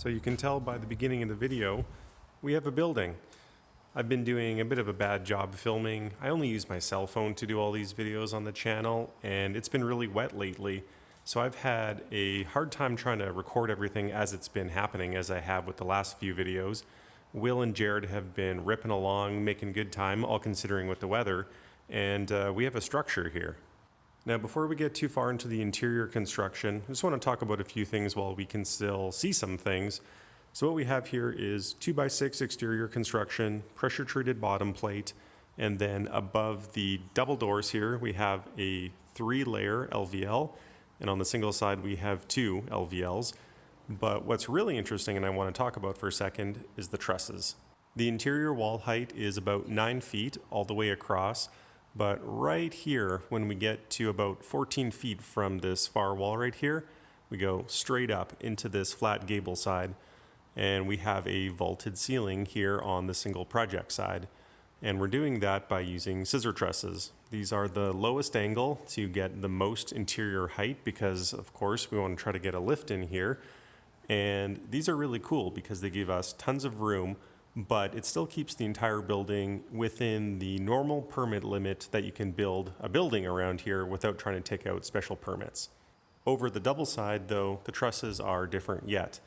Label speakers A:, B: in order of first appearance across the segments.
A: So you can tell by the beginning of the video, we have a building. I've been doing a bit of a bad job filming. I only use my cell phone to do all these videos on the channel, and it's been really wet lately. So I've had a hard time trying to record everything as it's been happening, as I have with the last few videos. Will and Jared have been ripping along, making good time, all considering with the weather, and we have a structure here. Now, before we get too far into the interior construction, I just want to talk about a few things while we can still see some things. So what we have here is 2x6 exterior construction, pressure treated bottom plate, and then above the double doors here, we have a 3-layer LVL, and on the single side, we have 2 LVLs. But what's really interesting, and I want to talk about for a second, is the trusses. The interior wall height is about 9 feet all the way across. But right here, when we get to about 14 feet from this far wall right here, we go straight up into this flat gable side, and we have a vaulted ceiling here on the single project side. And we're doing that by using scissor trusses. These are the lowest angle to get the most interior height because, of course, we want to try to get a lift in here. And these are really cool because they give us tons of room, but it still keeps the entire building within the normal permit limit that you can build a building around here without trying to take out special permits. Over the double side, though, the trusses are different yet.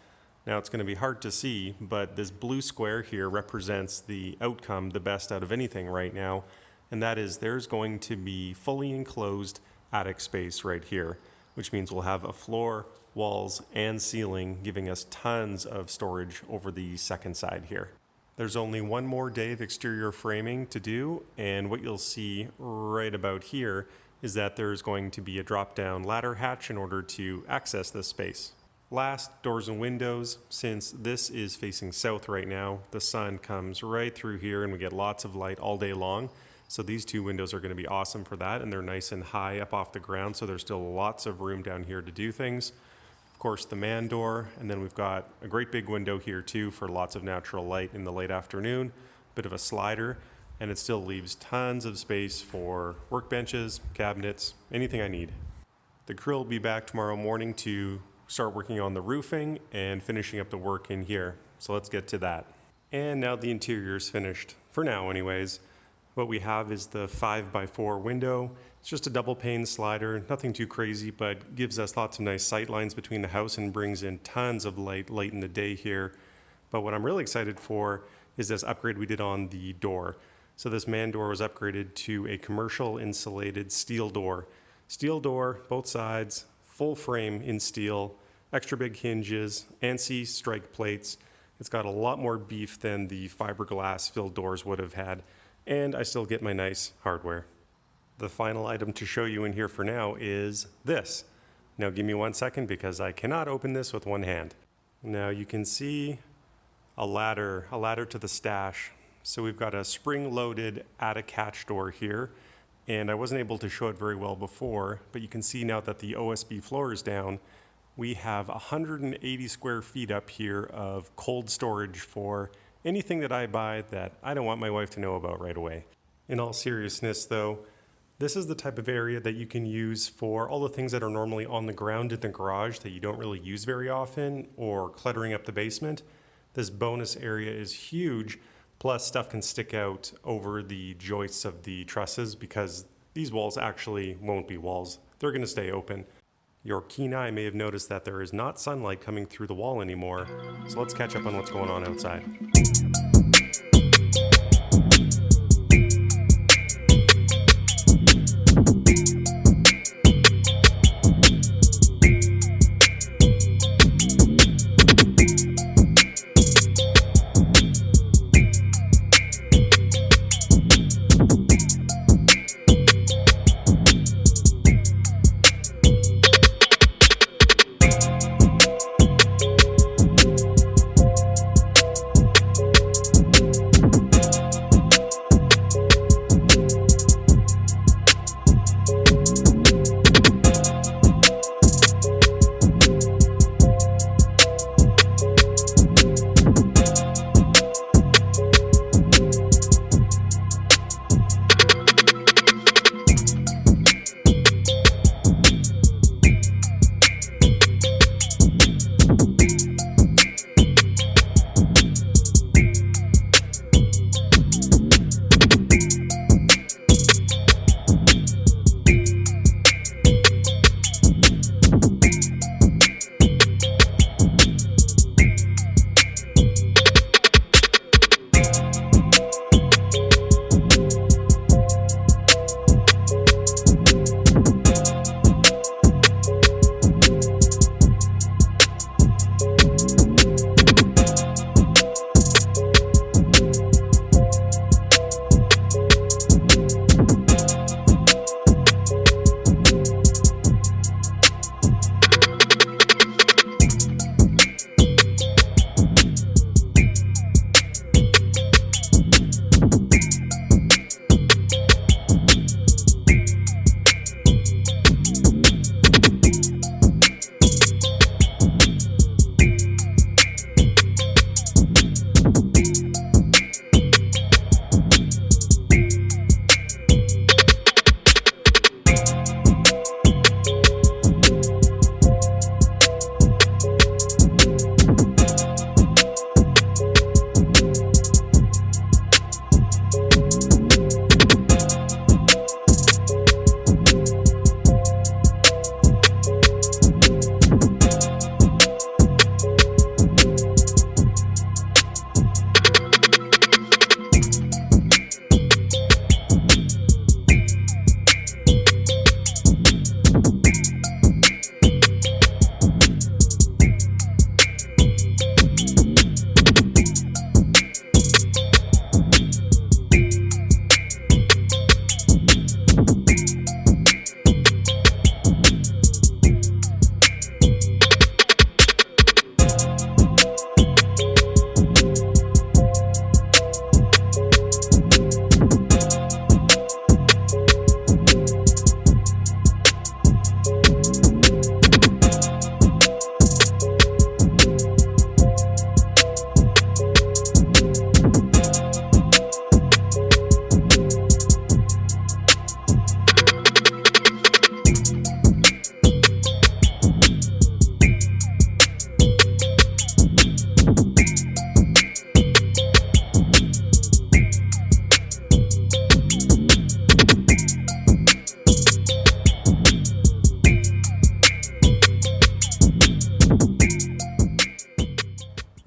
A: Now, it's going to be hard to see, but this blue square here represents the outcome, the best out of anything right now, and that is there's going to be fully enclosed attic space right here, which means we'll have a floor, walls, and ceiling, giving us tons of storage over the second side here. There's only one more day of exterior framing to do, and what you'll see right about here is that there's going to be a drop-down ladder hatch in order to access this space. Last, doors and windows. Since this is facing south right now, the sun comes right through here and we get lots of light all day long. So these 2 windows are going to be awesome for that, and they're nice and high up off the ground, so there's still lots of room down here to do things. Of course, the man door, and then we've got a great big window here too for lots of natural light in the late afternoon, bit of a slider, and it still leaves tons of space for workbenches, cabinets, anything I need. The crew will be back tomorrow morning to start working on the roofing and finishing up the work in here. So let's get to that. And now the interior is finished, for now anyways. What we have is the 5x4 window. It's just a double pane slider, nothing too crazy, but gives us lots of nice sight lines between the house and brings in tons of light late in the day here. But what I'm really excited for is this upgrade we did on the door. So this man door was upgraded to a commercial insulated steel door. Steel door, both sides, full frame in steel, extra big hinges, ANSI strike plates. It's got a lot more beef than the fiberglass filled doors would have had, and I still get my nice hardware. The final item to show you in here for now is this. Now give me 1 second because I cannot open this with one hand. Now you can see a ladder to the stash. So we've got a spring-loaded attic hatch door here, and I wasn't able to show it very well before, but you can see now that the OSB floor is down, we have 180 square feet up here of cold storage for anything that I buy that I don't want my wife to know about right away. In all seriousness though, this is the type of area that you can use for all the things that are normally on the ground in the garage that you don't really use very often, or cluttering up the basement. This bonus area is huge, plus stuff can stick out over the joists of the trusses because these walls actually won't be walls. They're going to stay open. Your keen eye may have noticed that there is not sunlight coming through the wall anymore, so let's catch up on what's going on outside.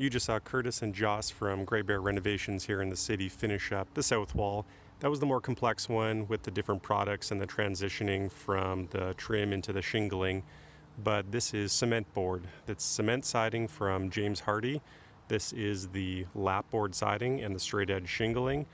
A: You just saw Curtis and Joss from Grey Bear Renovations here in the city finish up the south wall. That was the more complex one with the different products and the transitioning from the trim into the shingling. But this is cement board. That's cement siding from James Hardie. This is the lap board siding and the straight edge shingling.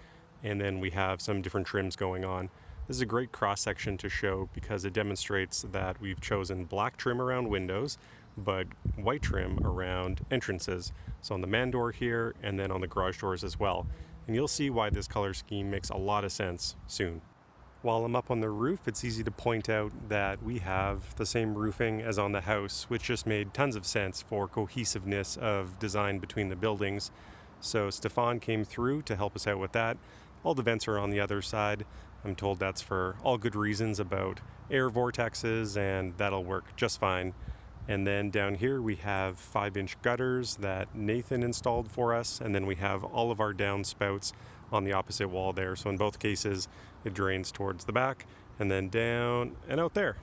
A: And then we have some different trims going on. This is a great cross section to show because it demonstrates that we've chosen black trim around windows, but white trim around entrances. So on the man door here and then on the garage doors as well. And you'll see why this color scheme makes a lot of sense soon. While I'm up on the roof, it's easy to point out that we have the same roofing as on the house, which just made tons of sense for cohesiveness of design between the buildings. So Stefan came through to help us out with that. All the vents are on the other side. I'm told that's for all good reasons about air vortexes, and that'll work just fine. And then down here we have 5-inch gutters that Nathan installed for us, and then we have all of our downspouts on the opposite wall there. So in both cases it drains towards the back and then down and out there.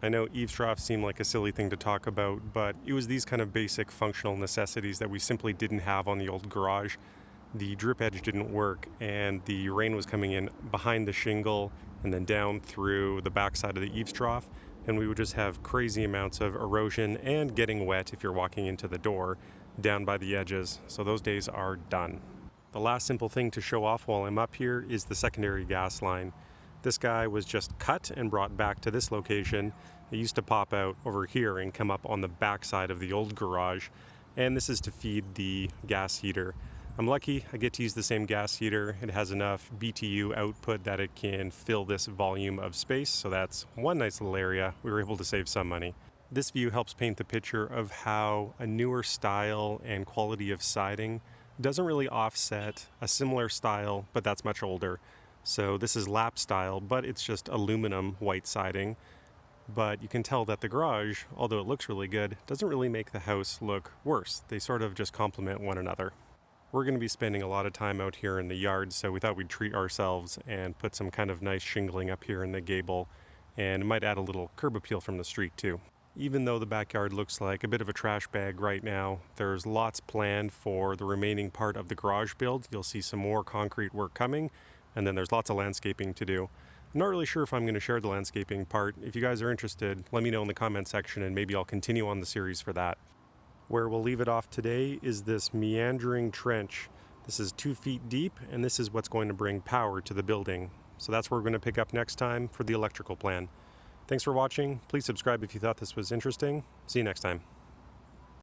A: I know eaves troughs seem like a silly thing to talk about, but it was these kind of basic functional necessities that we simply didn't have on the old garage. The drip edge didn't work, and the rain was coming in behind the shingle and then down through the backside of the eaves trough, and we would just have crazy amounts of erosion and getting wet if you're walking into the door down by the edges. So those days are done. The last simple thing to show off while I'm up here is the secondary gas line. This guy was just cut and brought back to this location. It used to pop out over here and come up on the backside of the old garage, and this is to feed the gas heater. I'm lucky I get to use the same gas heater. It has enough BTU output that it can fill this volume of space, so that's one nice little area. We were able to save some money. This view helps paint the picture of how a newer style and quality of siding doesn't really offset a similar style, but that's much older. So this is lap style, but it's just aluminum white siding. But you can tell that the garage, although it looks really good, doesn't really make the house look worse. They sort of just complement one another. We're going to be spending a lot of time out here in the yard, so we thought we'd treat ourselves and put some kind of nice shingling up here in the gable, and it might add a little curb appeal from the street too. Even though the backyard looks like a bit of a trash bag right now, there's lots planned for the remaining part of the garage build. You'll see some more concrete work coming, and then there's lots of landscaping to do. I'm not really sure if I'm going to share the landscaping part. If you guys are interested, let me know in the comment section and maybe I'll continue on the series for that. Where we'll leave it off today is this meandering trench. This is 2 feet deep, and this is what's going to bring power to the building. So that's where we're going to pick up next time for the electrical plan. Thanks for watching. Please subscribe if you thought this was interesting. See you next time.